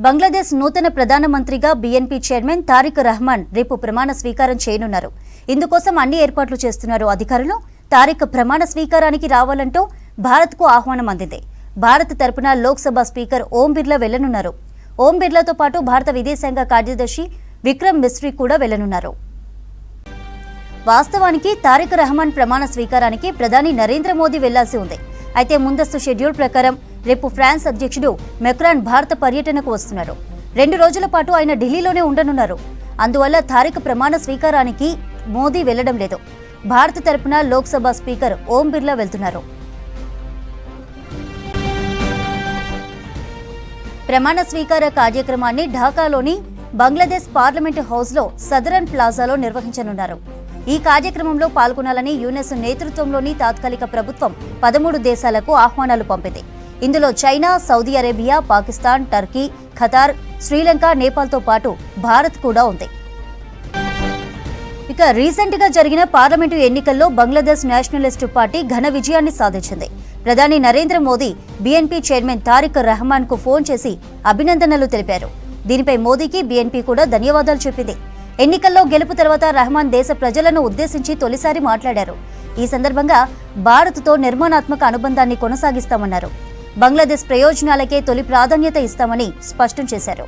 బంగ్లాదేశ్ నూతన ప్రధానమంత్రిగా BNP chairman Tariq Rahman రేపు ప్రమాణ స్వీకారం చేయనున్నారు. ఇందుకోసం అన్ని ఏర్పాట్లు చేస్తున్నారు అధికారులు. తారిక్ ప్రమాణ స్వీకారానికి రావాలంటూ భారత్కు ఆహ్వానం అందింది. భారత్ తరపున లోక్సభ స్పీకర్ ఓం బిర్లా వెళ్లనున్నారు. ఓం బిర్లాతో పాటు భారత విదేశాంగ కార్యదర్శి విక్రమ్ మిస్రీ కూడా వెళ్లనున్నారు. వాస్తవానికి తారిక్ రహమాన్ ప్రమాణ స్వీకారానికి ప్రధాని నరేంద్ర మోదీ వెళ్లాల్సి ఉంది. అయితే ముందస్తు షెడ్యూల్ ప్రకారం రేపు ఫ్రాన్స్ అధ్యక్షుడు మెక్రాన్ భారత పర్యటనకు వస్తున్నారు. 2 రోజుల పాటు ఆయన ఢిల్లీలోనే ఉండనున్నారు. అందువల్ల తారిక్ ప్రమాణ స్వీకారానికి మోదీ వెళ్లడం లేదు. భారత తరపున లోక్సభ స్పీకర్ ఓం బిర్లా వెళ్తున్నారు. ప్రమాణ స్వీకార కార్యక్రమాన్ని ఢాకాలోని బంగ్లాదేశ్ పార్లమెంటు హౌస్లో సదరన్ ప్లాజాలో నిర్వహించనున్నారు. ఈ కార్యక్రమంలో పాల్గొనాలని యునెస్ నేతృత్వంలోని తాత్కాలిక ప్రభుత్వం 13 దేశాలకు ఆహ్వానాలు పంపింది. ఇందులో China, Saudi Arabia, Pakistan, Turkey, Qatar, Sri Lanka, నేపాల్తో పాటు భారత్ కూడా ఉంది. ఇక రీసెంట్ గా జరిగిన పార్లమెంటు ఎన్నికల్లో బంగ్లాదేశ్ నేషనలిస్టు పార్టీ ఘన విజయాన్ని సాధించింది. ప్రధాని నరేంద్ర మోదీ బీఎన్పీ చైర్మన్ తారిక్ రహమాన్ కు ఫోన్ చేసి అభినందనలు తెలిపారు. దీనిపై మోదీకి బీఎన్పీ కూడా ధన్యవాదాలు చెప్పింది. ఎన్నికల్లో గెలుపు తర్వాత రహమాన్ దేశ ప్రజలను ఉద్దేశించి తొలిసారి మాట్లాడారు. ఈ సందర్భంగా భారత్తో నిర్మాణాత్మక అనుబంధాన్ని కొనసాగిస్తామన్నారు. బంగ్లాదేశ్ ప్రయోజనాలకే తొలి ప్రాధాన్యత ఇస్తామని స్పష్టం చేశారు.